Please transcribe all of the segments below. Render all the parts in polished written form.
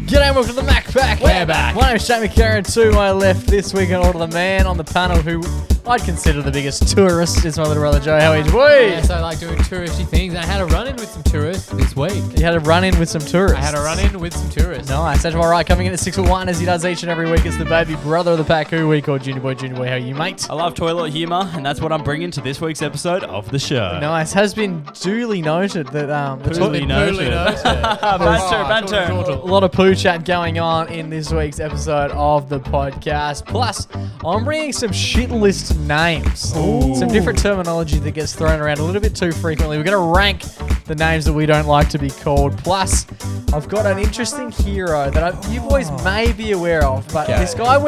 G'day and welcome to the MacPack. We're back. My name's Jamie Karen. To my left this week in order, the man on the panel who I'd consider the biggest tourist is my little brother Joe. How are you, boy? Yes, I like doing touristy things. I had a run-in with some tourists this week. You had a run-in with some tourists. I had a run-in with some tourists. Nice. That's all right. Coming in at 6'1" as he does each and every week. It's the baby brother of the pack who we call Junior Boy. Junior Boy, how are you, mate? I love toilet humour, and that's what I'm bringing to this week's episode of the show. Nice. Has been duly noted that Duly noted. Banter. a lot of poo chat going on in this week's episode of the podcast. Plus, I'm bringing some shit list names. Ooh. Some different terminology that gets thrown around a little bit too frequently. We're going to rank the names that we don't like to be called. Plus, I've got an interesting hero that you boys may be aware of, but this guy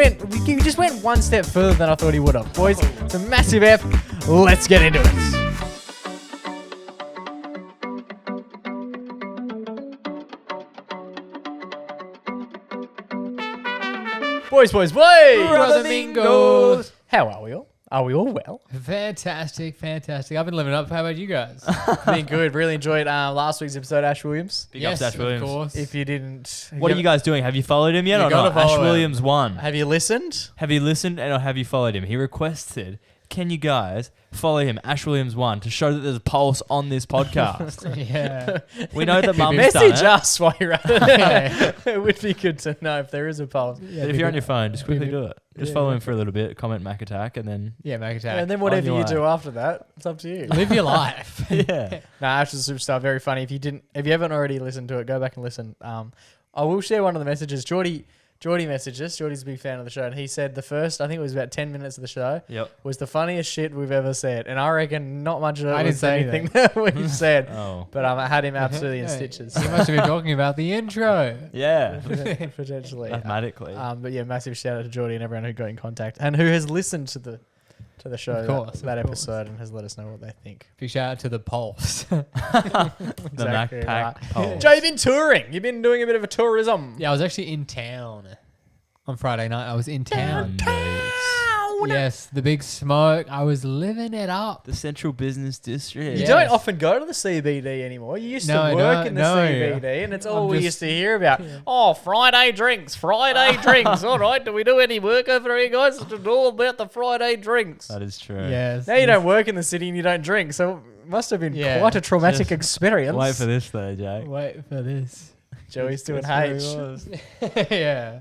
he just went one step further than I thought he would have. Boys, it's a massive F. Let's get into it. Boys. Brother Mingos. How are we all? Are we all well? Fantastic. I've been living up. How about you guys? Been good. Really enjoyed last week's episode, Ash Williams. Big ups to Ash Williams. Of course. If you didn't... What are you guys doing? Have you followed him yet You or gotta not? Ash follow him. Williams won. Have you listened? Have you listened or have you followed him? He requested, can you guys follow him, Ash Williams won, to show that there's a pulse on this podcast. Yeah. We know that Mum's done Message it. us while you're at it. It would be good to know if there is a pulse. But if you're on your phone, just quickly do it. Just follow him for a little bit, comment Mac Attack, and then... Yeah, make attack. And then whatever your you way. do after that, it's up to you. Live your life. Yeah. No, Ash is a superstar. Very funny. If you haven't already listened to it, go back and listen. I will share one of the messages. Geordie messaged us. Geordie's a big fan of the show, and he said the first, I think it was about 10 minutes of the show, was the funniest shit we've ever said. And I reckon not much of it I didn't was say anything that we've said. Oh. But I had him absolutely in Hey, stitches. You must have been talking about the intro. Yeah. Potentially. Mathematically. But yeah, massive shout out to Geordie and everyone who got in contact and who has listened to the show, Of course, that of course. episode, and has let us know what they think. Big shout out to the Pulse. The Exactly MacPack right. poll. Joe, you've been touring. You've been doing a bit of a tourism. Yeah, I was actually in town on Friday night. I was in town. Downtown. Yes, the big smoke. I was living it up. The Central Business District. You Yes. don't often go to the CBD anymore. You used No, to I work don't. in the No. CBD, and it's all I'm we just- used to hear about. Oh, Friday drinks. All right, do we do any work over here, guys? It's all about the Friday drinks. That is true. Yes. Now you don't work in the city and you don't drink, so it must have been Yeah. quite a traumatic Just experience. Wait for this though, Jake. Wait for this. Joey's doing That's H. where he was. Yeah.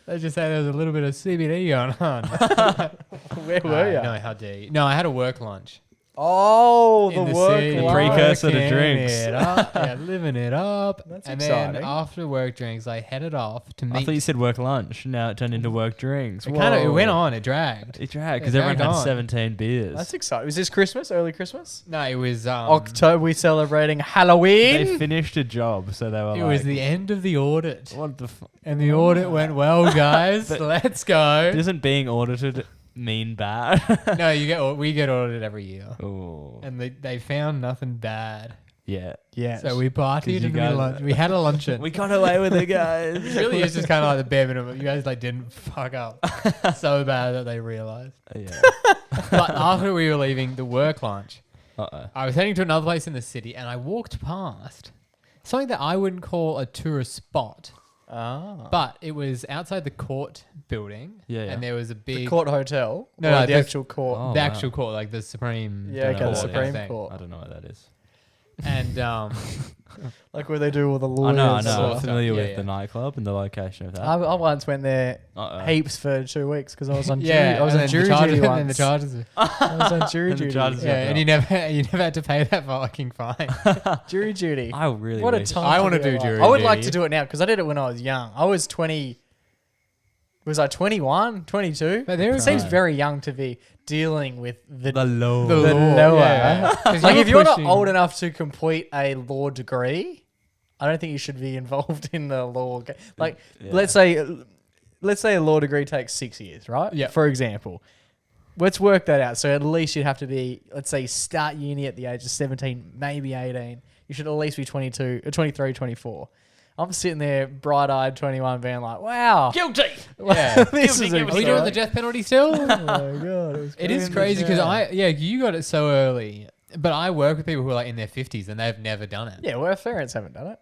Let's just say there was a little bit of CBD going on. Where were you? No, how dare you? No, I had a work lunch. Oh, the in work city. The precursor to Working drinks. it up. Yeah, living it up. That's and exciting. then after work drinks, I headed off to I meet. thought you said work lunch. Now it turned into work drinks. It went Whoa. on. It dragged. It dragged because It everyone dragged had on. 17 beers. That's exciting. Was this Christmas? Early Christmas? No, it was October. We celebrating Halloween. They finished a job, so they were It like, was the end of the audit, what the and the audit went well, guys. But- Let's go. Doesn't being audited mean bad? No, we get audited every year, Oh. and they found nothing bad. Yeah. Yes. So we partied you and we, guys- we had a luncheon. We got away with it, It guys. really is just kind of like the bare minimum. You guys didn't fuck up so bad that they realized. Yeah. But after we were leaving the work lunch, Uh-oh. I was heading to another place in the city, and I walked past something that I wouldn't call a tourist spot, but it was outside the court building. Yeah. And there was a big the court hotel. No, or no, the the- actual court. Oh, the wow. actual court, like the Supreme. Yeah, okay, the Court Supreme thing. Court. I don't know what that is. And Like where they do all the I lawyers. know. sort I'm of familiar stuff. with Yeah, the nightclub and the location of that. I once went there Uh-oh. heaps for 2 weeks because I was on yeah, jury. I was and on then jury the charges, duty and then the once. charges. I was on jury And the duty. charges Yeah, Yeah. and you never had to pay that fucking fine. Jury duty. I really What a wish. time. I to wanna be do alive. jury I would like duty. to do it now because I did it when I was young. I was 20. Was I 21, 22? But there It is seems Right. very young to be dealing with the law. The the law, lower. yeah. 'Cause Like you if were you're not pushing- old enough to complete a law degree, I don't think you should be involved in the law. Like Yeah. let's say a law degree takes 6 years, right? Yeah. For example. Let's work that out. So at least you'd have to be, let's say, start uni at the age of 17, maybe 18. You should at least be 22, 23, 24. I'm sitting there, bright-eyed, 21, being like, "Wow, Guilty. Yeah. this is Guilty, Are we guilty. doing the death penalty still? Oh my god, It is crazy because you got it so early, but I work with people who are like in their 50s and they've never done it. Yeah, well, our parents haven't done it.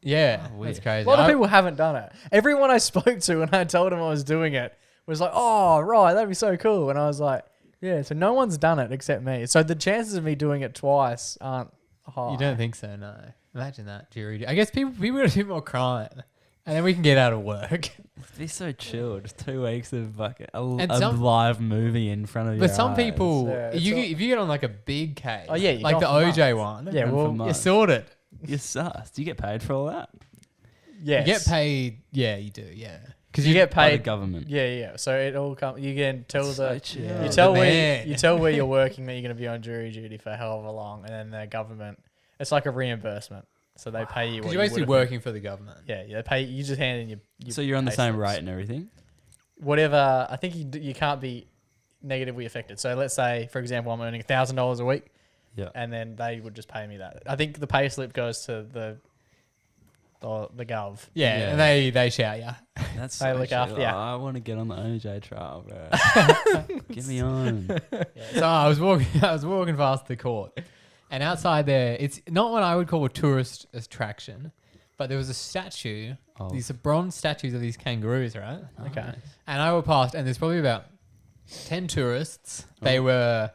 Yeah, weird. that's crazy. A lot of people haven't done it. Everyone I spoke to when I told them I was doing it was like, oh, right, that'd be so cool. And I was like, yeah, so no one's done it except me. So the chances of me doing it twice aren't high. You don't think so? No. Imagine that, jury. I guess people would do more crime, and then we can get out of work. It'd be so chill. Just 2 weeks of fucking a some- live movie in front of you. But some people, Yeah, if you get on like a big case, Oh, yeah, you like go the for OJ months. one, Yeah, Run for well, you months. sort it. You're sus. Do you get paid for all that? yes. You get paid. Yeah, you do. Yeah, Because you get By the paid. government. Yeah. So it all comes. You can tell So chill. you Yeah. tell The where man. you tell where you're working that you're going to be on jury duty for however long, and then the government. It's like a reimbursement. So they pay you. because What you're you basically would've- working for the government. Yeah, they pay. You just hand in your So you're on the pay same slips. rate and everything? Whatever. I think you can't be negatively affected. So let's say, for example, I'm earning $1,000 a week, Yeah. and then they would just pay me that. I think the pay slip goes to the gov. Yeah, Yeah. and they shout you. That's They so look chill. after ya. I want to get on the OJ trial, bro. Get me on. So I was walking past the court, and outside there, it's not what I would call a tourist attraction, but there was a statue, Oh. these bronze statues of these kangaroos, right? Okay. And I walked past, and there's probably about 10 tourists. They were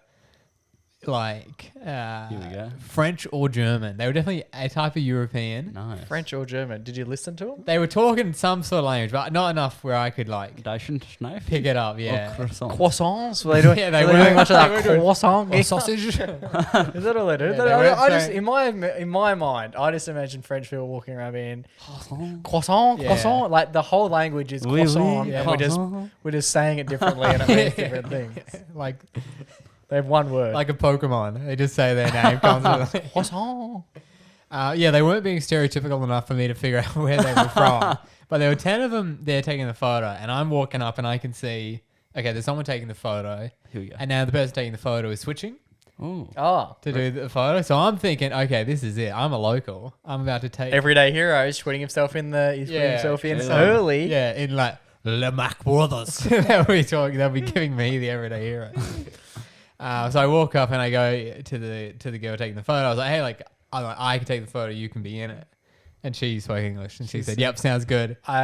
like Here we go. French or German. They were definitely a type of European. Nice. French or German? Did you listen to them? They were talking some sort of language, but not enough where I could like Dyson Schneif? pick it up. Or Yeah. croissant? Croissants? Were they doing? Yeah, they were were. doing much of They that were doing- croissant. Or sausage. Is that all they do? Yeah, they were I just saying- in my mind, I just imagine French people walking around being Croissant. croissant, Yeah. croissant. Like the whole language is Oui, croissant, oui, and croissant. we're just saying it differently and it means different things. like They have one word. like a Pokemon. They just say their name comes with it. croissant. Yeah, they weren't being stereotypical enough for me to figure out where they were from. But there were 10 of them there taking the photo, and I'm walking up and I can see, okay, there's someone taking the photo, Here we go. and now the person taking the photo is switching Ooh. Oh, to do the photo. So I'm thinking, okay, this is it. I'm a local. I'm about to take everyday hero is putting himself in he's putting Yeah, himself in yeah. early. Yeah, in like Le Mac Brothers. They'll be giving me the everyday hero. So I walk up and I go to the girl taking the photo. I was like, hey, I can take the photo. You can be in it. And she spoke English, and she said, "Yep, sounds good." I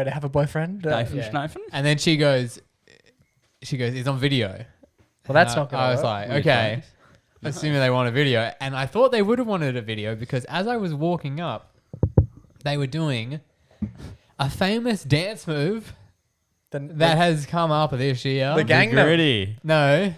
have a boyfriend. Dyson yeah. Schneif? And then she goes, "It's on video." Well, that's And not gonna I was work. like, Really okay, fast. assuming they want a video, and I thought they would have wanted a video because as I was walking up, they were doing a famous dance move that has come up this year. The gang- Gangnam. Gritty. No.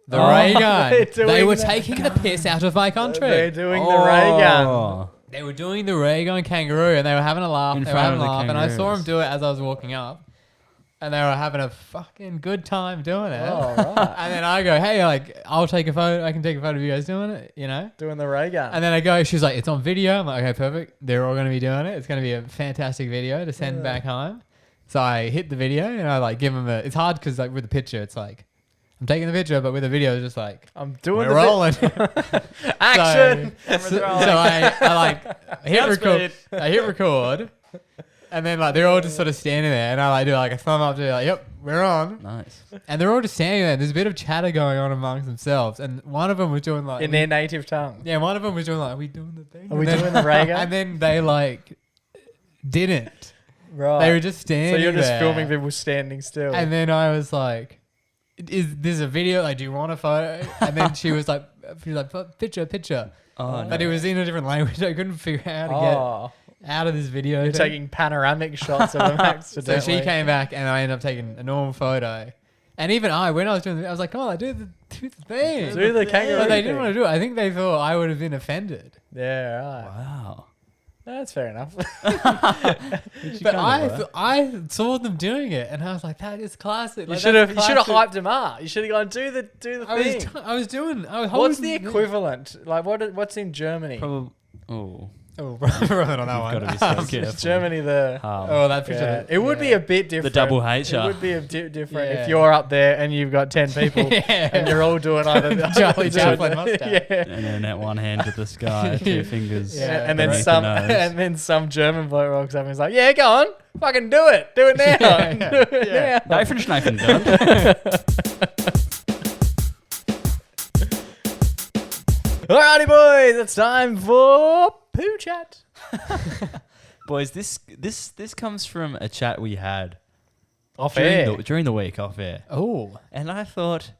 The Oh, ray they're gun. doing They were that. taking the piss out of my They're country. doing the ray gun. Oh. They were doing the ray gun kangaroo and they were having a laugh. In They were front having of a the laugh. And I saw them kangaroos. do it as I was walking up. And they were having a fucking good time doing it. Oh, right. And then I go, hey, I'll take a photo. I can take a photo of you guys doing it, you know? Doing the ray gun. And then I go, she's like, it's on video. I'm like, okay, perfect. They're all going to be doing it. It's going to be a fantastic video to send back home. So I hit the video and I give them it's hard because with the picture, it's like, I'm taking the picture, but with the video, it's just like, I'm doing we're the rolling. action. So I hit Jump record. speed. I hit record, and then they're all just sort of standing there, and I do a thumb up to yep, we're on. Nice. And they're all just standing there. There's a bit of chatter going on amongst themselves, and one of them was doing in their native tongue. yeah, one of them was doing are we doing the thing? Are we And then- doing the ray gun? And then they didn't. Right. They were just standing. So you're just there. filming people standing still. And then I was like, "Is this a video? Like, do you want a photo?" And then she was like, "Picture." Oh, But no. it was in a different language. I couldn't figure out how to get out of this video. You're thing. taking panoramic shots of them So accidentally. she came back, and I ended up taking a normal photo. And even when I was doing it, I was like, "Come on, do the thing." Do the kangaroo But they thing. didn't want to do it. I think they thought I would have been offended. Yeah, right. Wow. No, that's fair enough. But I saw them doing it, and I was like, "That is classic." You Like, should that's have classic. hyped him up. You should have gone do the thing. I was What's holding the equivalent? Like what's in Germany? Probably. Oh. Oh, rather on that one. Gotta be so Is careful. Germany the Oh, that picture. yeah. It would be a bit different. double H, It would be a different Yeah. if you're up there and you've got 10 people Yeah. and you're all doing either Charlie Chaplin mustache. Yeah. And then that one hand to the sky, two fingers. Yeah. And then beneath some the nose. and then some German bloke rocks up and is like, "Yeah, go on. Fucking do it. Do it now. Yeah. Do it Yeah. now." Dyson Schneif done. Alrighty, boys, it's time for Poo Chat. Boys, this comes from a chat we had Off air. during the week off air. Oh. And I thought,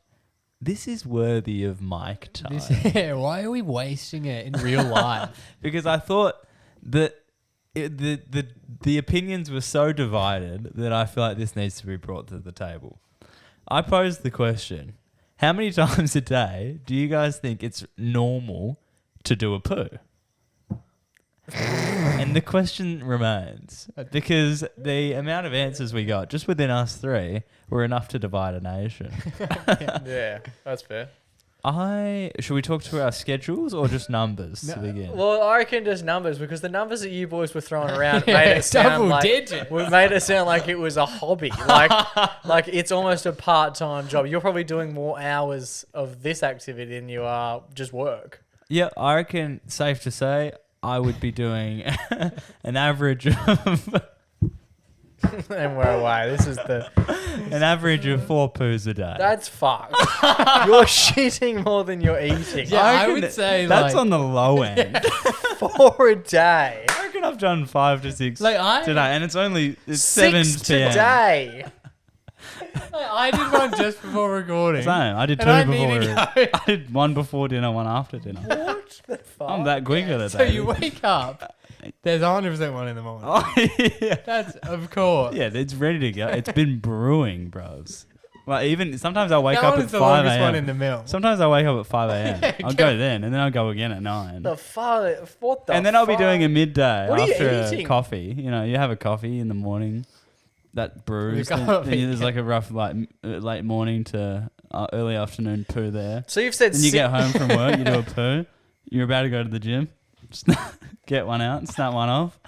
this is worthy of mic time. Why are we wasting it in real life? Because I thought that the opinions were so divided that I feel like this needs to be brought to the table. I posed the question, how many times a day do you guys think it's normal to do a poo? And the question remains, because the amount of answers we got just within us three were enough to divide a nation. Yeah, that's fair. Should we talk to our schedules or just numbers to begin? Well, I reckon just numbers, because the numbers that you boys were throwing around made it sound double like digit. made it sound like it was a hobby, like it's almost a part-time job. You're probably doing more hours of this activity than you are just work. Yeah, I reckon safe to say I would be doing an average of And we're away. This is an average of 4 poos a day. that's fucked. You're shitting more than you're eating. Yeah, I reckon would say that's like, on the low end. 4 a day. I reckon I've done 5 to 6 Like, today, and it's 6 7 p.m. today. I did one just before recording. Same. I did 2 And I before. need to go. I did 1 before dinner, 1 after dinner. What the fuck? I'm that quick at it. So you wake up, there's 100% one in the morning. Oh yeah. That's, of course. Yeah, it's ready to go. It's been brewing, bros. Like even sometimes I wake That up one's at the 5 longest one in a.m. the mill. Sometimes I wake up at 5 a.m. I'll go then, and then I'll go again at 9. The fuck? What the And then I'll be fuck? doing a midday What are you after a eating? coffee. You know, you have a coffee in the morning that brews. The Then coffee, there's like a rough late morning to early afternoon poo there. So you've said Then you get home from work, you do a poo. You're about to go to the gym. Just get one out, snap one off.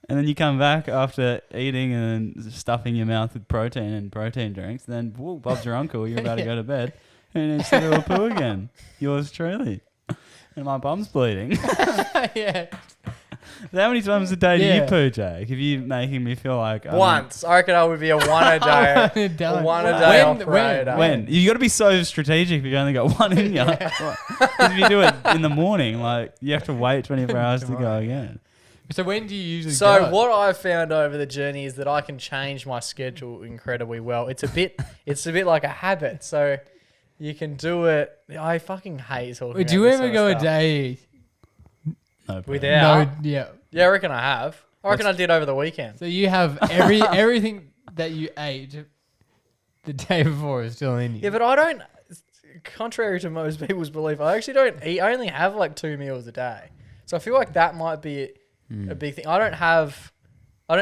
And then you come back after eating and stuffing your mouth with protein and protein drinks. And then, whoa, Bob's your uncle. You're about to go to bed. And then you do a poo again. Yours truly. And my bum's bleeding. Yeah. So how many times a day do Yeah. you poo, Jake? If you're making me feel like... once. I reckon I would be a 1 a day. Done. One a day When- operator. When? You got to be so strategic if you only got one in you. Because if you do it in the morning, like, you have to wait 24 hours to go again. So when do you usually So go? what I've found over the journey is that I can change my schedule incredibly well. It's a bit like a habit. So you can do it. I fucking hate talking Would about you this ever sort of go a stuff. day? No poo. Without? No, yeah. Yeah, I reckon I have. I reckon I did over the weekend. So you have everything that you ate the day before is still in you. Yeah, but I don't. Contrary to most people's belief, I actually don't eat. I only have like 2 meals a day. So I feel like that might be a big thing. I don't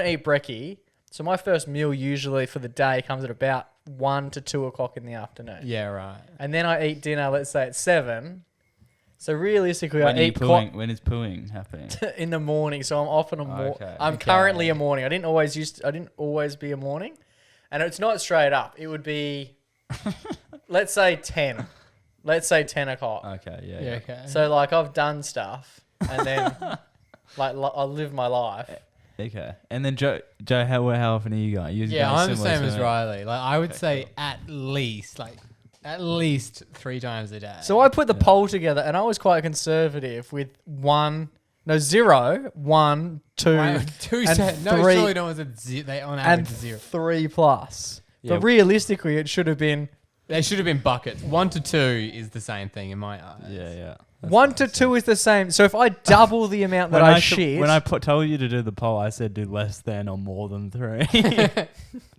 eat brekkie. So my first meal usually for the day comes at about 1 to 2 o'clock in the afternoon. Yeah, right. And then I eat dinner, let's say at 7. So realistically, When, I eat when is pooing happening? in the morning. So I'm often a Okay. I'm Okay. currently a morning. I didn't always be a morning, and it's not straight up. It would be, let's say 10. Let's say 10 o'clock. Okay, yeah. Yeah, okay. So like I've done stuff, and then like I live my life. Okay. And then Joe, how often are you going? Yeah, I'm the same as Ryan. Riley. Like I would say at least 3 times a day. So I put the poll together, and I was quite conservative with 0, 1, 2, Wait, 2 and cents. No, 3, surely no one's at they on and average 0. 3 plus. Yeah. But realistically, it should have been They should have been buckets. 1 to 2 is the same thing in my eyes. Yeah. 1 to 2 is the same. So if I double the amount that I shit, When I told you to do the poll, I said do less than or more than 3.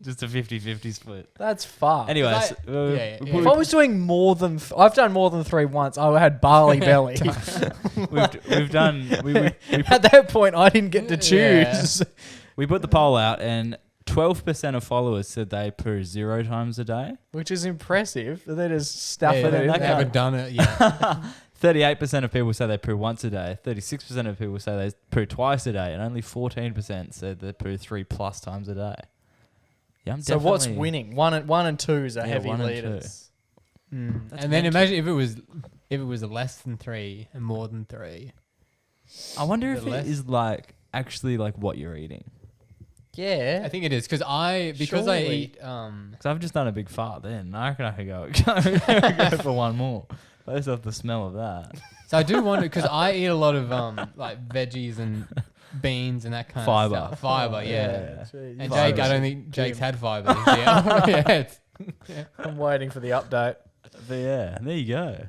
Just a 50-50 split. that's fucked. Anyways, yeah. If I was doing more than, I've done more than 3 once. I had barley belly. we've done. At that point, I didn't get to Yeah. choose. We put the poll out, and 12% of followers said they poo 0 times a day. Which is impressive. They just stuff Yeah, it in they there. haven't done it yet. 38% of people say they poo once a day. 36% of people say they poo twice a day, and only 14% said they poo 3+ times a day. Yeah, I'm So what's definitely- winning? 1 and 2s are Yeah, heavy 1 and 2. leaders. And then imagine if it was less than 3 and more than 3. I wonder if The less- it is like actually like what you're eating. Yeah. I think it is because I Surely. eat Because I've just done a big fart then. I reckon I could go for one more. Based off the smell of that. so I do wonder because I eat a lot of like veggies and beans and that kind Fibre. of stuff. Fibre, yeah. Jeez. And Fibre. Jake, I don't think Jake's had fibre this year. Yeah. I'm waiting for the update. But yeah, there you go.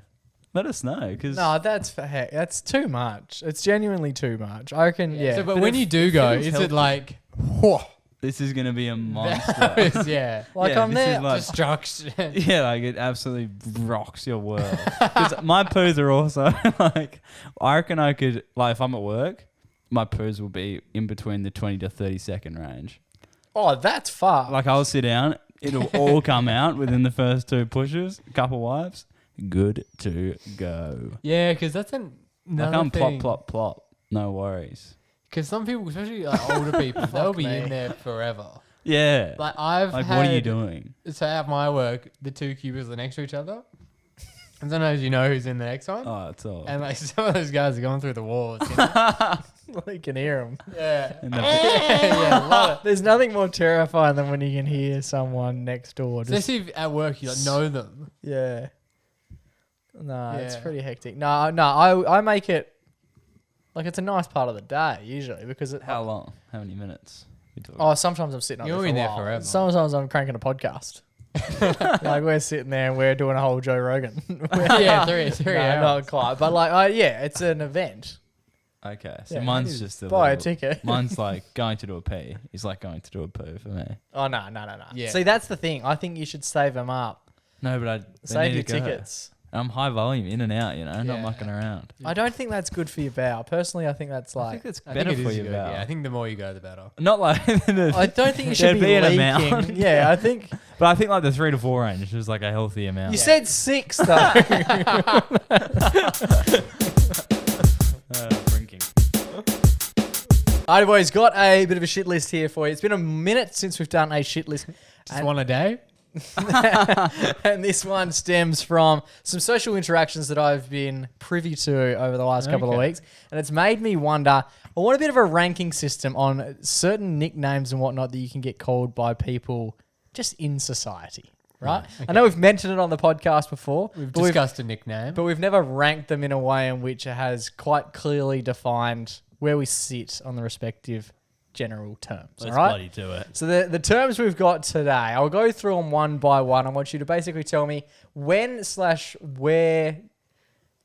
Let us know because No, that's too much. It's genuinely too much. I reckon, yeah. So, but when you do go, feels is healthy. it like, whoa, this is gonna be a monster. that was, yeah, Like Yeah, I'm this is there. like- destruction. Yeah, like it absolutely rocks your world. Because my poos are also like, I reckon I could, like, if I'm at work, my poos will be in between the 20 to 30 second range. Oh, that's far. Like, I'll sit down, it'll all come out within the first 2 pushes, a couple wipes, good to go. Yeah, because that's Like, another I'm thing. plop, no worries. Because some people, especially like older people, they'll be me. in there forever. Yeah. Like I've Like, had, what are you doing? So at my work, the 2 cubicles are next to each other, and sometimes you know who's in the next one. Oh, it's all. And like some of those guys are going through the walls. You know? You can hear them. Yeah. And the- Yeah, love it. There's nothing more terrifying than when you can hear someone next door. Just, Especially if at work you like, know them. yeah. No, it's Yeah. pretty hectic. No, I make it like it's a nice part of the day usually because it. How long? How many minutes? We talking? Oh, sometimes I'm sitting up You're there for in a there while. forever. Sometimes I'm cranking a podcast. Like we're sitting there and we're doing a whole Joe Rogan. Yeah, three No, hours. not quite, but like, yeah, it's an event. Okay, so Yeah, mine's just a Buy a little- ticket. Mine's like going to do a pee. It's like going to do a poo for me. Oh no. Yeah. See, that's the thing. I think you should save them up. No, but they Save need your to go. tickets. I'm high volume, in and out, not Yeah. mucking around. I don't think that's good for your bowel. Personally, I think that's I like. think that's I better think it for is you, good. Val. Yeah, I think the more you go, the better. Not like I don't think you should There'd be be an leaking. amount. Yeah, I think but I think like the 3 to 4 range is like a healthy amount. you said 6 though. Drinking. Alright, boys, got a bit of a shit list here for you. It's been a minute since we've done a shit list. Just one a day. And this one stems from some social interactions that I've been privy to over the last couple of Okay. weeks. And it's made me wonder, I want a bit of a ranking system on certain nicknames and whatnot that you can get called by people just in society, right? Okay. I know we've mentioned it on the podcast before, We've but discussed a nickname. but we've never ranked them in a way in which it has quite clearly defined where we sit on the respective general terms. Let's all right? bloody do it. So the terms we've got today, I'll go through them one by one. I want you to basically tell me when/where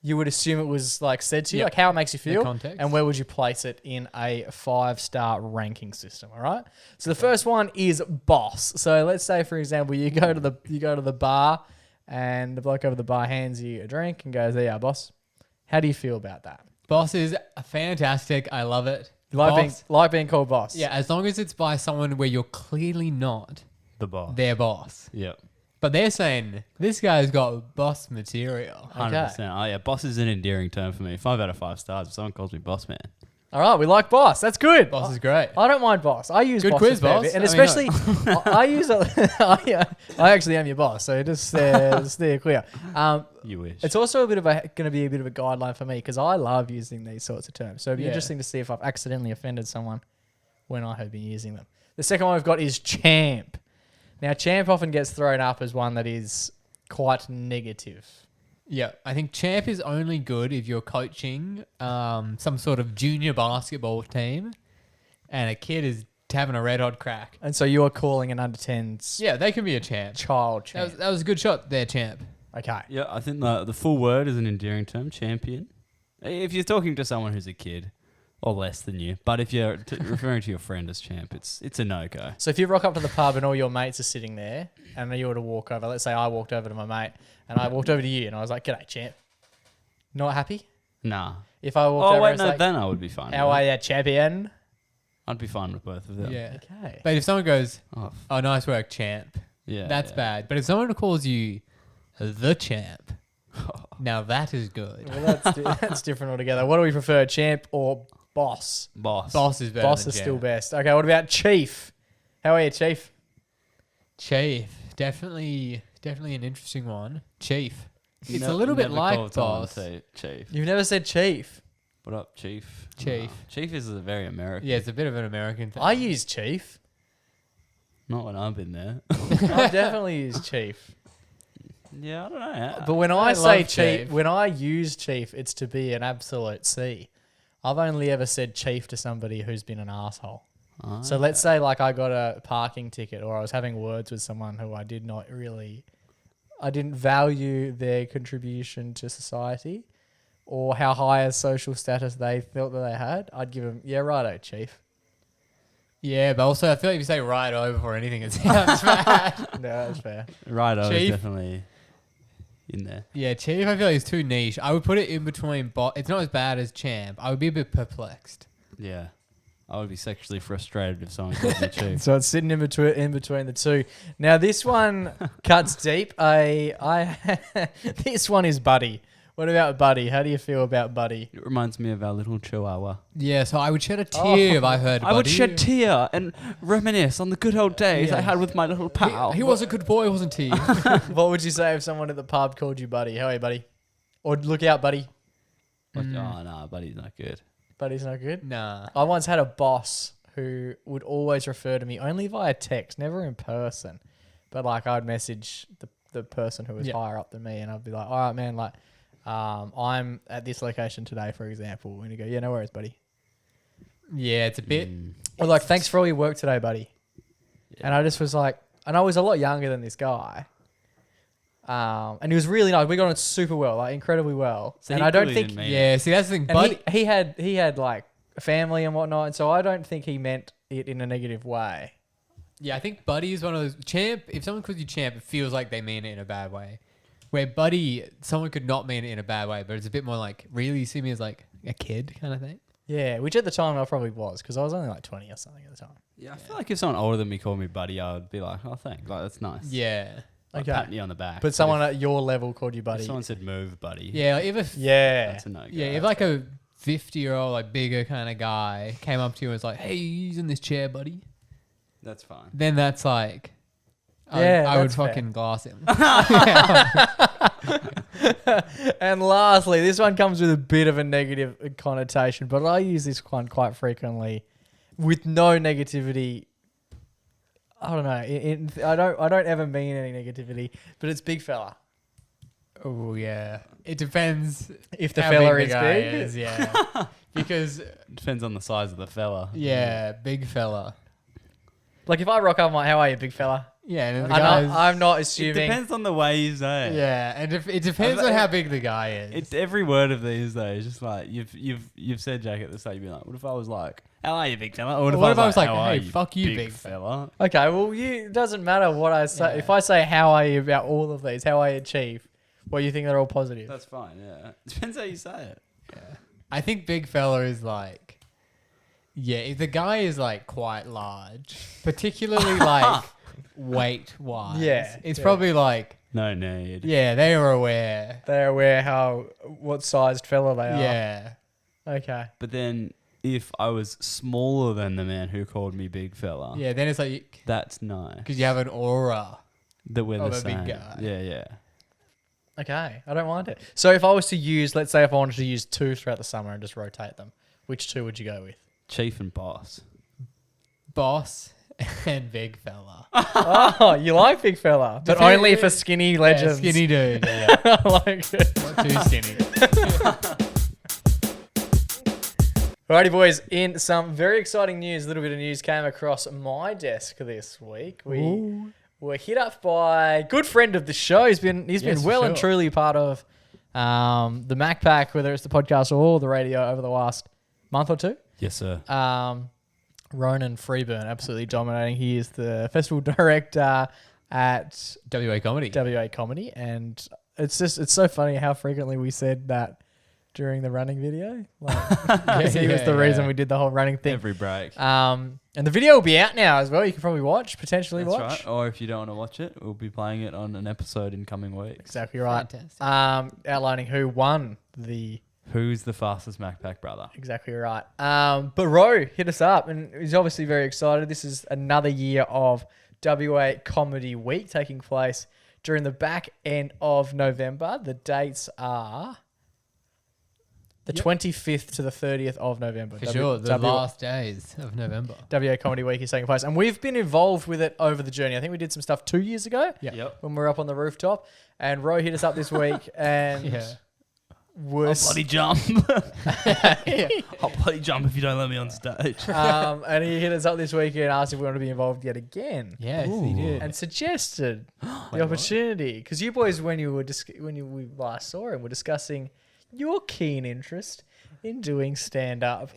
you would assume it was like said to you, Yep. like how it makes you feel, context. and where would you place it in a 5-star ranking system. All right. So the first one is boss. So let's say, for example, you go to the bar, and the bloke over the bar hands you a drink and goes, "There you are, boss." How do you feel about that? Boss is fantastic. I love it. You Boss, like being called boss? yeah, as long as it's by someone where you're clearly not The boss. their boss. Yep. But they're saying, this guy's got boss material. 100%. Oh, yeah. Boss is an endearing term for me. 5 out of 5 stars if someone calls me boss man. All right, we like boss. That's good. Boss is great. I don't mind boss. I use Good boss quiz, a fair boss. bit. And I mean, especially, I use I actually am your boss, so just steer clear. You wish. It's also going to be a bit of a guideline for me because I love using these sorts of terms. So it'd be Yeah. interesting to see if I've accidentally offended someone when I have been using them. The second one we've got is champ. Now, champ often gets thrown up as one that is quite negative. Yeah, I think champ is only good if you're coaching some sort of junior basketball team and a kid is having a red hot crack. And so you're calling an under 10s Yeah, they can be a champ. child champ. That was a good shot there, champ. Okay. Yeah, I think the full word is an endearing term, champion. If you're talking to someone who's a kid or less than you, but if you're referring to your friend as champ, it's a no-go. So if you rock up to the pub and all your mates are sitting there and you were to walk over, let's say I walked over to my mate and I walked over to you and I was like, "G'day, champ." Not happy? Nah. If I walked Oh, over wait, and no, was like, then I would be fine. "How with are it. you, champion?" I'd be fine with both of them. Yeah. Okay. But if someone goes, Oh, oh, nice work, champ, yeah. that's yeah. bad. But if someone calls you the champ, now that is good. Well, that's different altogether. What do we prefer, champ or boss? Boss. Boss is better Boss than is champ. still best. Okay, what about chief? How are you, chief? Chief, definitely an interesting one. Chief. It's Ne- a little bit never like called someone boss. to Chief. You've never said chief. What up, Chief? Chief. Chief is a very American. Yeah, it's a bit of an American thing. I use chief. Not when I've been there. I definitely use chief. Yeah, I don't know. But when I I say love chief, chief. when I use chief, it's to be an absolute C. I've only ever said chief to somebody who's been an asshole. Oh, So let's say like I got a parking ticket or I was having words with someone who I didn't value their contribution to society or how high a social status they felt that they had. I'd give them, yeah, righto, chief. Yeah, but also I feel like if you say righto before anything, it sounds bad. No, that's fair. Righto is Chief. definitely in there. Yeah, chief, I feel like it's too niche. I would put it in between. It's not as bad as champ. I would be a bit perplexed. Yeah. I would be sexually frustrated if someone called me chief. So it's sitting in between the two. Now this one cuts deep. This one is Buddy. What about Buddy? How do you feel about Buddy? It reminds me of our little chihuahua. Yeah, so I would shed a tear if I heard. I would Buddy. shed tear and reminisce on the good old days I had with my little pal. He was a good boy, wasn't he? What would you say if someone at the pub called you Buddy? How are you, Buddy? Or look out, Buddy. Like, oh, no, buddy's not good. Buddy's not good. Nah. I once had a boss who would always refer to me only via text, never in person. But like I'd message the person who was higher up than me, and I'd be like, "All right, man, like I'm at this location today, for example." And he'd go, "Yeah, no worries, buddy." Yeah, it's a bit. Or like, "Thanks for all your work today, buddy." Yeah. And I just was like, and I was a lot younger than this guy. And he was really nice. We got on super well, like incredibly well. So and I don't think, Yeah, see that's the thing. and Buddy, he had like a family and whatnot, and so I don't think he meant it in a negative way. yeah, I think Buddy is one of those champ. If someone calls you champ, it feels like they mean it in a bad way. Where Buddy, someone could not mean it in a bad way, but it's a bit more like, really, you see me as like a kid kind of thing. Yeah, which at the time I probably was, because I was only like 20 or something at the time. Yeah, I feel like if someone older than me called me buddy, I would be like, oh, thanks. Like, that's nice. Yeah. Like, Okay. pat me on the back. But someone at your level called you buddy. If someone said move, buddy. Yeah, like if That's a no-go. if like a 50-year-old, like bigger kind of guy came up to you and was like, "Hey, you using this chair, buddy?" That's fine. Then that's like, Yeah, I would that's fair. fucking glass him. And lastly, this one comes with a bit of a negative connotation, but I use this one quite frequently with no negativity. I don't know. I don't ever mean any negativity, but it's big fella. Oh yeah, it depends If the how fella big is the guy big. is, yeah. Because Depends on the size of the fella. yeah, big fella. Like if I rock up, I'm like, "How are you, big fella?" Yeah, and then the guy's, I'm not It assuming. depends on the way you say it. yeah, and it depends on how big the guy is. It's every word of these though. It's just like you've said, Jack, at the start. You'd be like, "What if I was like, how are you, big fella?" Or What if I was like, "How are hey, you, fuck you, big fella." Okay, well, it doesn't matter what I say. Yeah. If I say, "How are you?" about all of these, how are you, chief? Well, you think they're all positive. That's fine. Yeah, depends how you say it. I think big fella is like, yeah, if the guy is like quite large, particularly like weight wise, Yeah, it's yeah. probably like, No need. yeah, they are aware. They're aware what sized fella they are. Yeah. Okay. But then if I was smaller than the man who called me big fella, Yeah, then it's like, that's no. because you have an aura. That we're Of the a big same. guy. Yeah. Okay, I don't mind it. So if I was to use, let's say if I wanted to use two throughout the summer and just rotate them, which two would you go with? Chief and boss. Boss and big fella. Oh, you like big fella, but Depend- only for skinny legends. Yeah, skinny dude. Yeah. I like it. Not too skinny. Alrighty, boys. In some very exciting news, a little bit of news came across my desk this week. We were hit up by a good friend of the show. He's been Yes, for well and sure. truly part of the MacPack, whether it's the podcast or the radio over the last month or two. Yes, sir. Ronan Freeburn, absolutely dominating. He is the festival director at WA Comedy. WA Comedy, and it's so funny how frequently we said that during the running video. Like, he was the reason we did the whole running thing. Every break. And the video will be out now as well. You can probably potentially That's watch. right. Or if you don't want to watch it, we'll be playing it on an episode in coming weeks. Exactly right. Fantastic. Outlining who won the. Who's the fastest MacPack brother? Exactly right. But Ro hit us up, and he's obviously very excited. This is another year of WA Comedy Week taking place during the back end of November. The dates are the 25th to the 30th of November. For sure, the last days of November. WA Comedy Week is taking place, and we've been involved with it over the journey. I think we did some stuff 2 years ago Yeah. when we were up on the rooftop, and Ro hit us up this week, and Yeah. was bloody jump. I'll bloody jump if you don't let me on stage. and he hit us up this week and asked if we wanted to be involved yet again. Yes, he did. And suggested the opportunity because you boys, when we last saw him, were discussing your keen interest in doing stand-up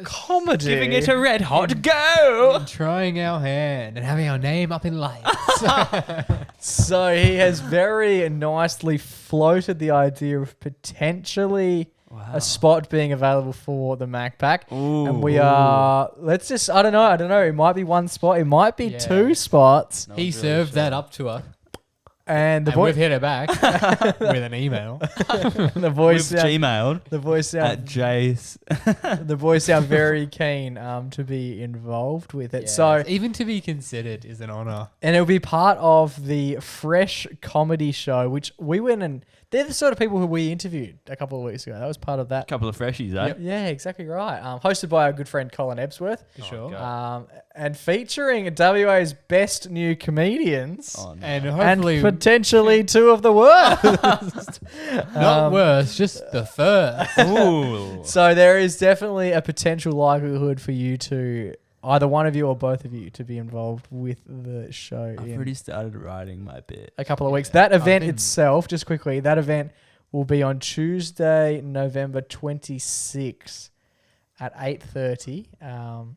comedy, Giving it a red hot go. And trying our hand and having our name up in lights. So he has very nicely floated the idea of potentially a spot being available for the MacPack. And we are, I don't know. It might be one spot. It might be two spots. He served that up to us. And we've hit it back with an email. The boys We've Gmailed. The boys sound at Jace. The boys sound very keen to be involved with it. So even to be considered is an honor. And it'll be part of the Fresh Comedy Show, which we went and they're the sort of people who we interviewed a couple of weeks ago. That was part of that. Couple of freshies, eh? Yeah, exactly right. Hosted by our good friend Colin Ebsworth. For sure. And featuring WA's best new comedians. Oh, no. And hopefully... And potentially two of the worst. Not worst, just the first. Ooh. So there is definitely a potential likelihood for you to, either one of you or both of you, to be involved with the show. I've already started writing my bit. A couple of weeks. That event itself, just quickly, that event will be on Tuesday, November 26th at 8:30.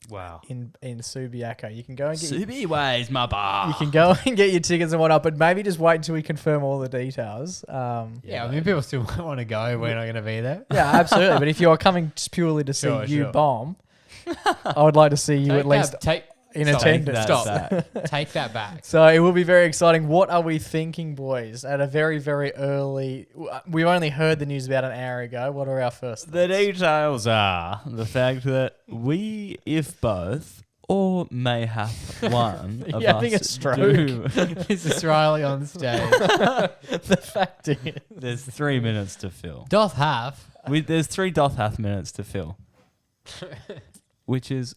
Wow. In Subiaco. You can go and get Subi ways, my bar. you can go and get your tickets and whatnot, but maybe just wait until we confirm all the details. I mean, people still want to go. We're not going to be there. Yeah, absolutely. But if you're coming just purely to see you bomb, I would like to see you at least in attendance. Take that back. So it will be very exciting. What are we thinking, boys? At a very, very early... We only heard the news about an hour ago. What are our first thoughts? The details are the fact that we, if both, or mayhap one of having us a stroke. Is this Riley on stage? The fact is... There's 3 minutes to fill. Doth have. There's 3 doth minutes to fill. Which is...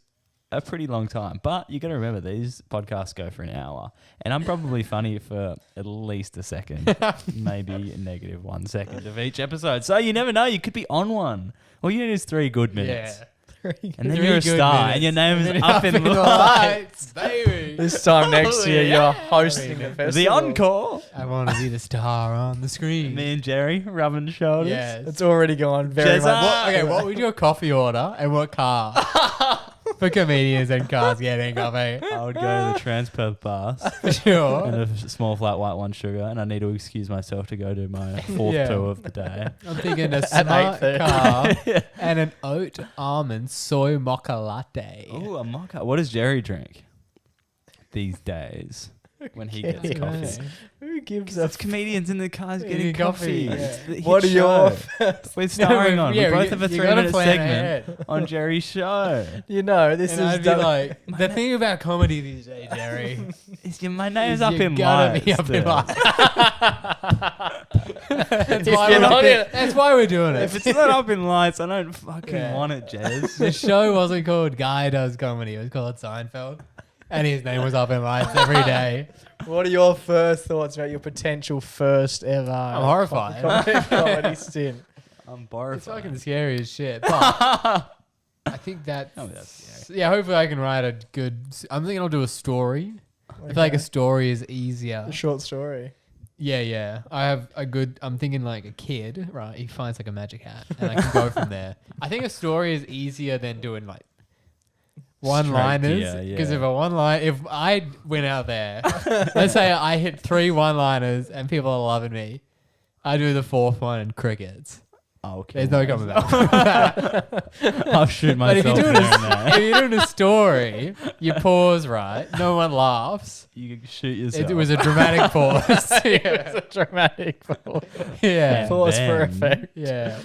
a pretty long time, but you got to remember these podcasts go for an hour, and I'm probably funny for at least a second, maybe negative 1 second of each episode. So you never know, you could be on one. All you need is 3 good minutes, and then you're a star, and your name is up in the lights, baby. This time next year, you're hosting the festival. The encore. I want to be the star on the screen. Me and Jerry rubbing shoulders. Yes. It's already gone very much. What would your coffee order and what car? For comedians and cars getting coffee. I would go to the Transperth bars Sure. and a small flat white 1 sugar, and I need to excuse myself to go do my 4th tour of the day. I'm thinking a smart car and an oat almond soy mocha latte. Oh, a mocha. What does Jerry drink these days when he gets coffee? Who gives It's comedians in the cars getting coffee. Yeah. It's the hit What are your... show. We're starring on. We both have a 3-minute segment segment on Jerry's show. You know, this And is... I'd be like, the thing about comedy these days, Jerry, My name's is up you in gotta lights. be up in still. lights. you're not in- That's why we're doing it. If it's not up in lights, I don't fucking Yeah. want it, Jez. The show wasn't called Guy Does Comedy. It was called Seinfeld. And his name was up in lights every day. What are your first thoughts about your potential first ever... I'm horrified. comedy stint? I'm It's horrified. fucking scary as shit. But I think that's scary. yeah, hopefully I can write a good... I'm thinking I'll do a story. I feel like a story is easier. A short story. Yeah. I have a good... I'm thinking like a kid, right? He finds like a magic hat and I can go from there. I think a story is easier than doing like one-liners. Because if I went out there, let's say I hit 3 one-liners and people are loving me, I do the 4th one and crickets. Okay. There's no coming back. I'll shoot But if myself you're, there doing and there. if you're doing a story, you pause, right? No one laughs. You can shoot yourself. It was a dramatic pause. It's a dramatic pause. Yeah. Pause for then- effect. Yeah.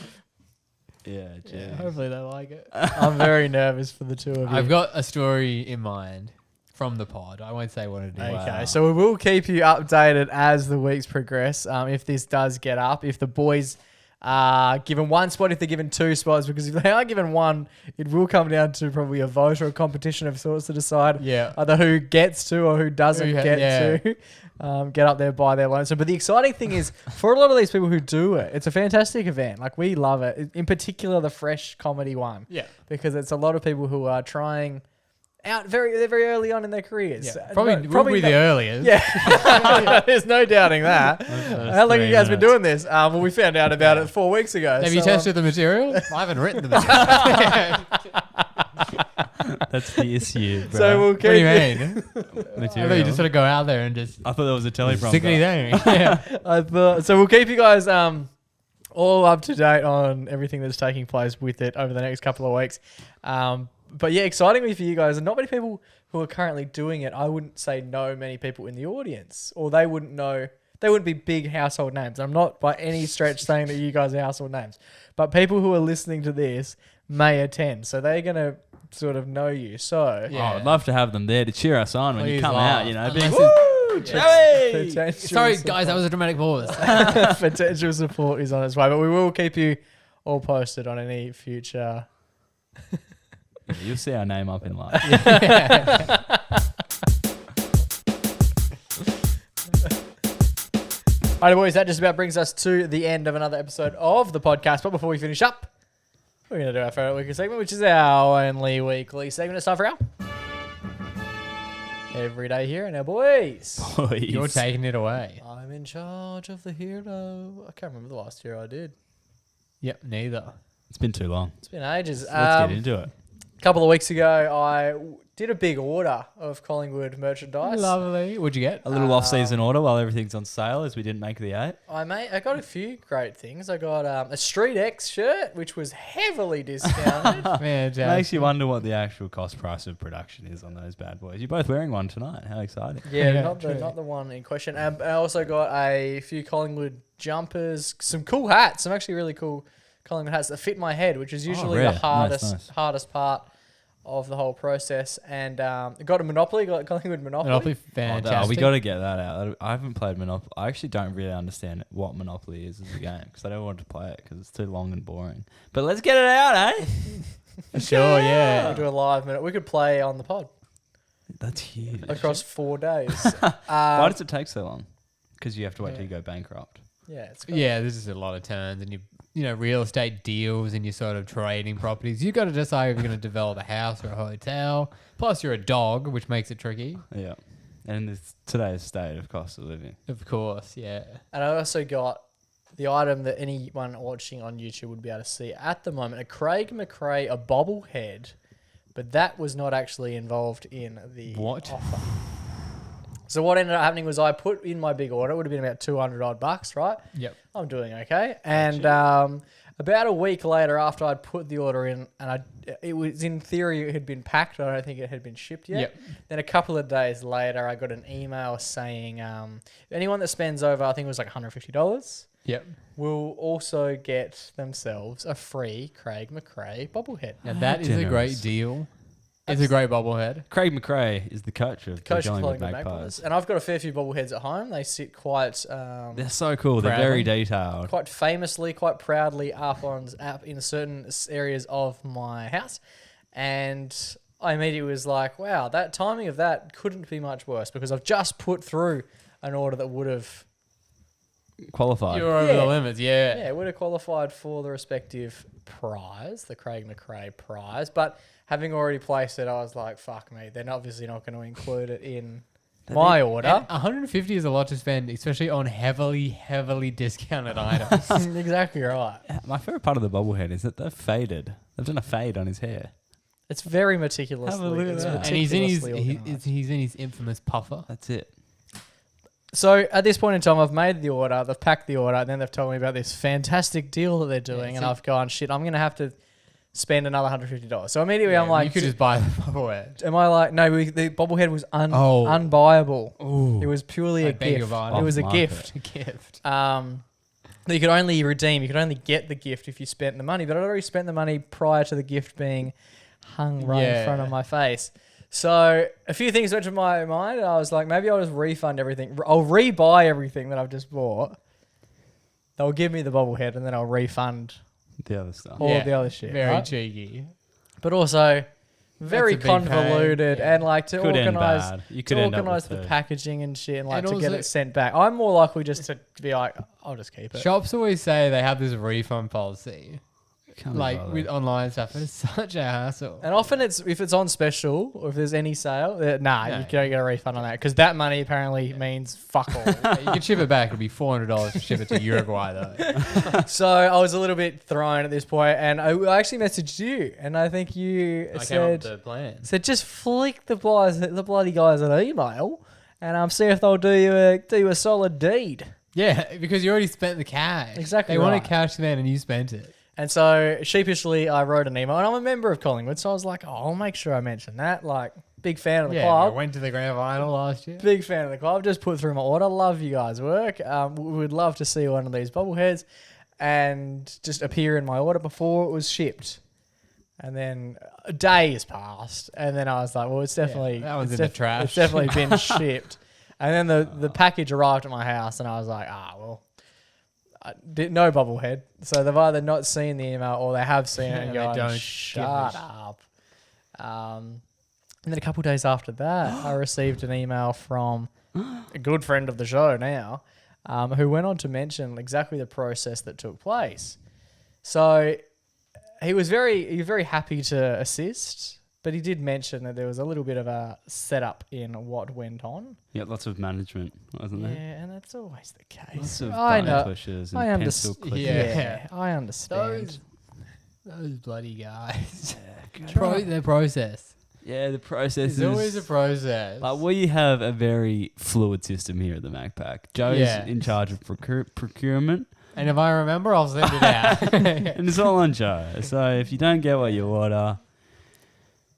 Yeah, jeez. Hopefully they like it. I'm very nervous for the two of you. I've got a story in mind from the pod. I won't say what it is. Okay, Wow. so we will keep you updated as the weeks progress. If this does get up, if the boys given one spot if they're given 2 spots, because if they are given 1, it will come down to probably a vote or a competition of sorts to decide either who gets to or who doesn't get to get up there by their lonesome. But the exciting thing is, for a lot of these people who do it, it's a fantastic event. Like, we love it. In particular, the fresh comedy one. Yeah. Because it's a lot of people who are trying out they're very early on in their careers. Yeah. Probably the earliest. Yeah. There's no doubting that. How long have you guys been doing this? Well, we found out about it 4 weeks ago. Have you tested the material? I haven't written the material. That's the issue, bro. So we'll keep What do you mean? Material. I thought you just sort of go out there and just I thought that was a teleprompter. stick anything. Yeah. So we'll keep you guys all up to date on everything that's taking place with it over the next couple of weeks. But yeah, excitingly for you guys, and not many people who are currently doing it, I wouldn't say know many people in the audience, or they wouldn't be big household names. I'm not by any stretch saying that you guys are household names, but people who are listening to this may attend, so they're going to sort of know you. So Oh, I'd love to have them there to cheer us on when you Please come laugh. out, you know. Unless Being, woo! potential Sorry, support. guys, that was a dramatic pause. Potential support is on its way, but we will keep you all posted on any future. Yeah, you'll see our name up in lights. Alright, boys, that just about brings us to the end of another episode of the podcast. But before we finish up, we're going to do our favourite weekly segment, which is our only weekly segment. It's time for our Everyday Hero now, boys. You're taking it away. I'm in charge of the hero. I can't remember the last hero I did. Yep, neither. It's been too long. It's been ages. Let's get into it. A couple of weeks ago, I did a big order of Collingwood merchandise. Lovely. What'd you get? A little off-season order while everything's on sale, as we didn't make the 8. I got a few great things. I got a Street X shirt, which was heavily discounted. Makes you wonder what the actual cost price of production is on those bad boys. You're both wearing one tonight. How exciting! Yeah, not the one in question. I also got a few Collingwood jumpers, some cool hats, some actually really cool Collingwood hats that fit my head, which is usually the hardest part of the whole process. And got a Monopoly, got Collingwood Monopoly. Fantastic. We got to get that out. I haven't played Monopoly. I actually don't really understand what Monopoly is as a game because I don't want to play it because it's too long and boring. But let's get it out, eh? Sure, yeah. We'll do a live minute. We could play on the pod That's huge. across 4 days. Why does it take so long? Because you have to wait till you go bankrupt. Yeah, it's Yeah, this is a lot of turns, and you know, real estate deals, and you're sort of trading properties. You got to decide if you're going to develop a house or a hotel. Plus, you're a dog, which makes it tricky. Yeah, and it's today's state of cost of living. Of course, yeah. And I also got the item that anyone watching on YouTube would be able to see at the moment, a Craig McRae, a bobblehead, but that was not actually involved in the offer. So what ended up happening was I put in my big order. It would have been about $200 right? Yep. I'm doing okay. And about a week later, after I'd put the order in, and it was in theory it had been packed. I don't think it had been shipped yet. Yep. Then a couple of days later, I got an email saying anyone that spends over, I think it was like $150, Yep. will also get themselves a free Craig McRae bobblehead. Now that is a great deal. It's a great bobblehead. Craig McRae is the coach of the Collingwood Magpies. And I've got a fair few bobbleheads at home. They sit quite... They're so cool. They're very detailed. Quite famously, quite proudly up in certain areas of my house. And I immediately was like, wow, that timing of that couldn't be much worse because I've just put through an order that would have... Qualified. You're over the limits, yeah. Yeah, it would have qualified for the respective prize, the Craig McRae prize. But having already placed it, I was like, fuck me. They're obviously not going to include it in my order. And 150 is a lot to spend, especially on heavily discounted items. Exactly right. My favourite part of the bobblehead is that they've faded. They've done a fade on his hair. It's very meticulously. Have a look at that. And he's organised. in his infamous puffer. That's it. So at this point in time, I've made the order, they've packed the order, and then they've told me about this fantastic deal that they're doing, and I've gone, shit, I'm going to have to spend another $150. So immediately I'm like... You could just buy the bobblehead. Am I like... No, the bobblehead was unbuyable. Ooh. It was purely a gift. It was a gift. A gift. That you could only redeem. You could only get the gift if you spent the money, but I'd already spent the money prior to the gift being hung right in front of my face. So a few things went to my mind. And I was like, maybe I'll just refund everything. I'll rebuy everything that I've just bought. they'll give me the bobblehead and then I'll refund The other stuff. all the other shit. Very right? cheeky. But also very That's a big pain, convoluted yeah. and like to Could end organize bad. You could end up with the two. packaging and shit and like And to get also- it sent back. I'm more likely just to be like, I'll just keep it. Shops always say they have this refund policy, Can't be like bothered. with online stuff, but it's such a hassle. And often if it's on special or if there's any sale, you No. can't get a refund on that because that money apparently means fuck all. Yeah, you can ship it back. It'll be $400 to ship it to Uruguay though. So I was a little bit thrown at this point, and I actually messaged you, and I think you said plan. just flick the bloody guys an email, and see if they'll do you a solid deed. Yeah, because you already spent the cash. Exactly They right. wanted cash then, and you spent it. And so sheepishly, I wrote an email, and I'm a member of Collingwood, so I was like, I'll make sure I mention that. Like, big fan of the I club. went to the grand final last year. Big fan of the club. Just put through my order. Love you guys' work. We would love to see one of these bobbleheads and just appear in my order before it was shipped. And then a day has passed, and then I was like, well, it's definitely that one's it's in the trash. It's definitely been shipped. And then the package arrived at my house, and I was like, well. No bobblehead. So they've either not seen the email or they have seen it and And they gone, don't shut give a up. And then a couple of days after that, I received an email from a good friend of the show now, who went on to mention exactly the process that took place. So he was very happy to assist, but he did mention that there was a little bit of a setup in what went on. Yeah, lots of management, wasn't there? Yeah, and that's always the case. Lots of I button know. pushers and I pencil understand. clickers. Yeah, I understand. Those bloody guys. Yeah, Their process. Yeah, the process There's is always a process. like we have a very fluid system here at the MacPack. Joe's Yeah. in charge of procurement, and if I remember, I'll send it out. and it's all on Joe. So if you don't get what you order,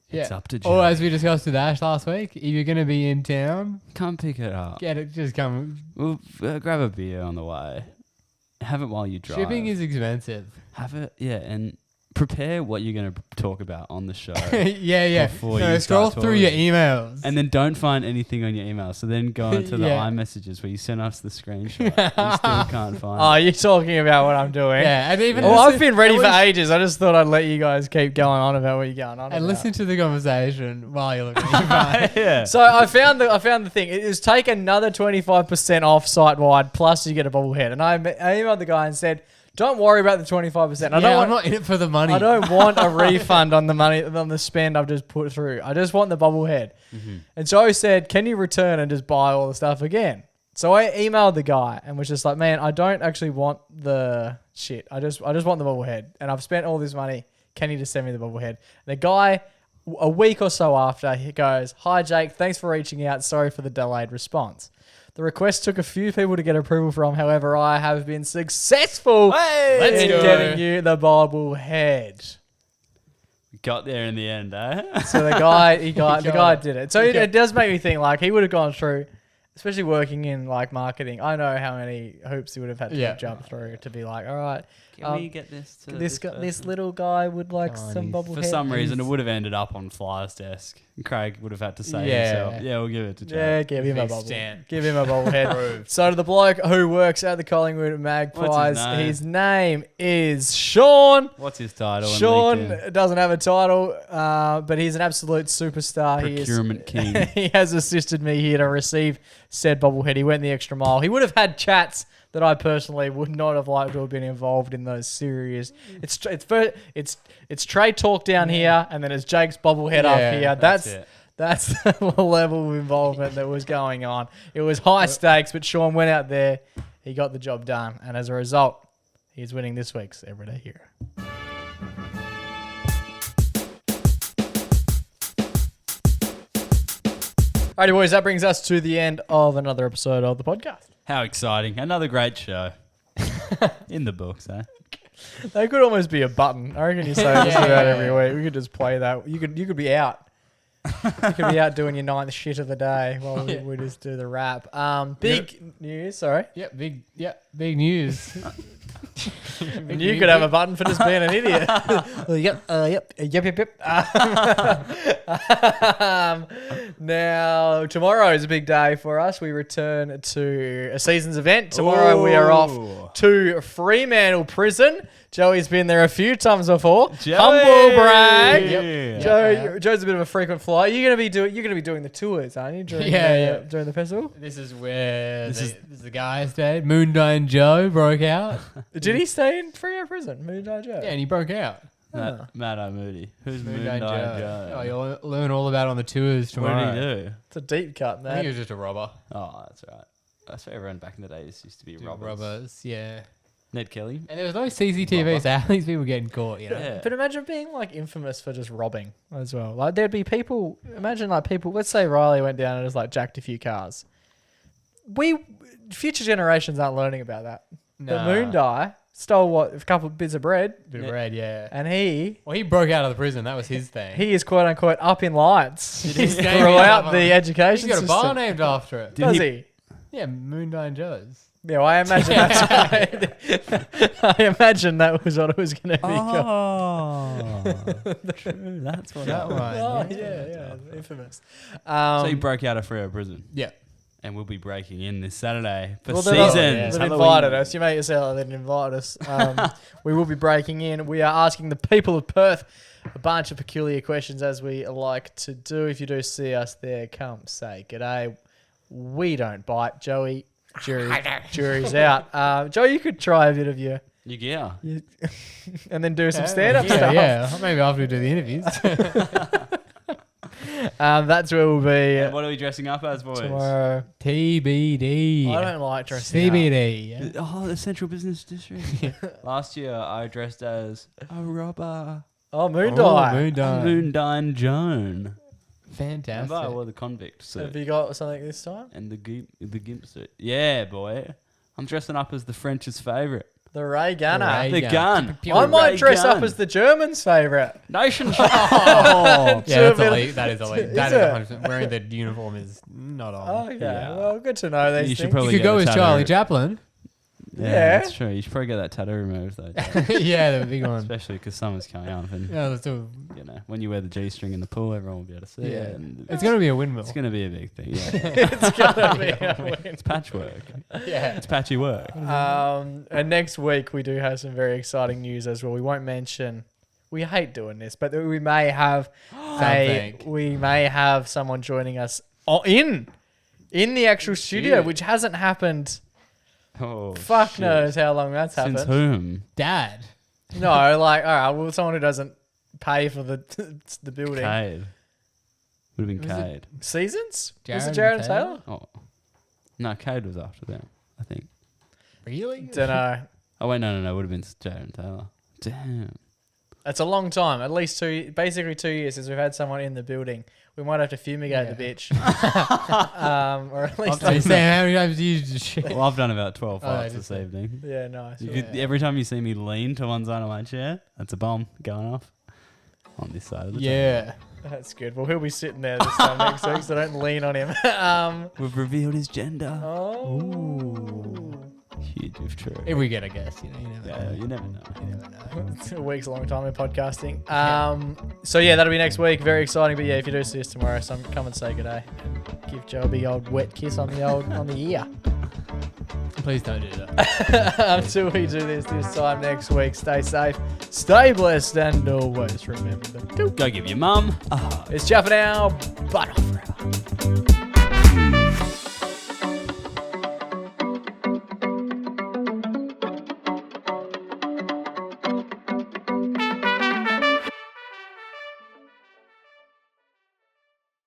it's up to Joe. Or as we discussed with Ash last week, if you're going to be in town, Come pick it up. get it. Just come. We'll grab a beer on the way. Have it while you drive. Shipping is expensive. Have it, yeah, and prepare what you're going to talk about on the show. yeah. Before No, you scroll start through your talking. emails. And then don't find anything on your email. So then go into the Yeah. iMessages where you send us the screenshot. And still can't find Oh, it. you're talking about what I'm doing. yeah, and even Well, listen- I've been ready and for listen- ages. I just thought I'd let you guys keep going on about what you're going on and about. listen to the conversation while you're looking at your phone. Yeah. So I found the thing. It is take another 25% off site wide plus you get a bobblehead. And I emailed the guy and said, don't worry about the 25%. I'm not in it for the money. I don't want a refund on the money on the spend I've just put through. I just want the bobblehead. And Joe said, can you return and just buy all the stuff again? So I emailed the guy and was just like, man, I don't actually want the shit. I just want the bobblehead. And I've spent all this money. Can you just send me the bobblehead? The guy, a week or so after, he goes, hi, Jake. Thanks for reaching out. Sorry for the delayed response. The request took a few people to get approval from. However, I have been successful Let's in go. getting you the bobblehead. Got there in the end, eh? So the guy got did it. So it does make me think like he would have gone through, especially working in like marketing. I know how many hoops he would have had to jump through to be like, all right, Can we get this to this little guy would like Come on, some he's- bobblehead. For some reason, it would have ended up on Fly's desk. Craig would have had to say Yeah. himself, yeah, we'll give it to Joe. Yeah, give him a Big bubble. stamp. Give him a bobblehead. So to the bloke who works at the Collingwood Magpies, What's his name? his name is Sean. What's his title? on Sean LinkedIn? doesn't have a title, but he's an absolute superstar. Procurement king. He has assisted me here to receive said bobblehead. He went the extra mile. He would have had chats that I personally would not have liked to have been involved in those serious. It's trade talk down here, and then it's Jake's bobblehead up Yeah, here. it. That's the level of involvement that was going on. It was high stakes, but Sean went out there. He got the job done, and as a result, he's winning this week's Everyday Hero. Alrighty, boys, that brings us to the end of another episode of the podcast. How exciting. Another great show. In the books, eh? That could almost be a button. I reckon you say this about every week. We could just play that. You could be out. You could be out doing your ninth shit of the day while we just do the rap. Big news, sorry. Big news. And you could have a button for just being an idiot. Yep. Now, tomorrow is a big day for us. We return to a season's event. Tomorrow we are off to Fremantle Prison. Joey's been there a few times before. Humble brag. Yep. Joe's a bit of a frequent flyer. You're gonna be doing the tours, aren't you? During the festival. This is where the guy stayed. Moondine Joe broke out. Did he stay in Fremantle Prison? Moondine Joe. Yeah, and he broke out. Mad Moody. Who's Moondine Moondine Joe? Joe? Oh, you'll learn all about it on the tours tomorrow. What did he do? It's a deep cut, I man. think he was just a robber. Oh, that's right. That's what everyone back in the days used to be robbers. Yeah. Ned Kelly. And there was no CCTV, so at least people getting caught, you know? Yeah. But imagine being like infamous for just robbing as well. Like there'd be people. Imagine like people. Let's say Riley went down and just like jacked a few cars. Future generations aren't learning about that. The Moon Die stole a couple of bits of bread. Bit of bread, yeah. And he broke out of the prison. That was his thing. is quote unquote up in lights He's throughout the education He's got a bar system. named after it. Does he? Yeah, Moondine Joe's. Yeah, well, I imagine that's I imagine that was what it was going to be called. Oh, true. That's what That one. Oh, yeah, infamous. So you broke out of Freo Prison. Yeah. And we'll be breaking in this Saturday for Well, seasons. they've invited us. You make yourself, they didn't invite us. We will be breaking in. We are asking the people of Perth a bunch of peculiar questions, as we like to do. If you do see us there, come say g'day. We don't bite. Joey, jury's out. Joey, you could try a bit of your gear. and then do some stand-up stuff. Yeah, maybe after we do the interviews. That's where we'll be And what are we dressing up as, boys? tomorrow. TBD. I don't like dressing up. CBD. Yeah. Oh, the Central Business District. Last year, I dressed as a robber. Oh, Moon Oh, Die. Moondine. Moondine Joan. Fantastic. Remember, I wore the convict suit Have you got something this time? and the gimp suit. Yeah, boy. I'm dressing up as the French's favourite. The Ray Gunner. Ray The gun. I might Ray dress gun. up as the Germans' favourite. Nation. Oh, To yeah, a that's bit of- elite. That is elite. Is That it? is 100%. Wearing the uniform is not on. Okay, Yeah. well, good to know these You should things. probably You could get go the as tattoo. Charlie Chaplin. Yeah. That's true. You should probably get that tattoo removed, though. Yeah, the big one. Especially because summer's coming up and, Yeah, let's do you know, when you wear the G-string in the pool, everyone will be able to see it. it. And It's going to be a windmill. it's going to be a big thing, yeah. It's gonna be a win. It's patchwork. Yeah. It's patchy work. And next week we do have some very exciting news as well. We won't mention. We hate doing this, but we may have someone joining us in the actual studio, shit. which hasn't happened. Oh, Fuck shit. knows how long that's Since happened. whom? Dad. No, like all right, well, someone who doesn't pay for the building. Cade. Would have been Was it- Cade. Seasons? Was it Jared Jared and and Taylor? Oh. No, Cade was after them, I think. Really? Don't know. Oh, wait, no. It would have been Jared and Taylor. Damn. It's a long time, at least basically 2 years since we've had someone in the building. We might have to fumigate the bitch. Or at least. So Sam, how many times do you just shit? Well, I've done about 12 Oh, fights just this evening. Yeah, nice. You could, every time you see me lean to one side of my chair, that's a bomb going off on this side of the Yeah. That's good. Well, he'll be sitting there this time next week, so don't lean on him. table. We've revealed his gender. Oh. Huge if true. If we get a guess, you never Yeah, know. you never know. You never know. It's a week's a long time in podcasting. So yeah, that'll be next week. Very exciting. But yeah, if you do see us tomorrow, come and say good day. Give Joe a big old wet kiss on the ear. Please don't do that. Until we do this time next week, stay safe, stay blessed, and always remember to Go give your mum a hug. it's Jeff now, but not forever.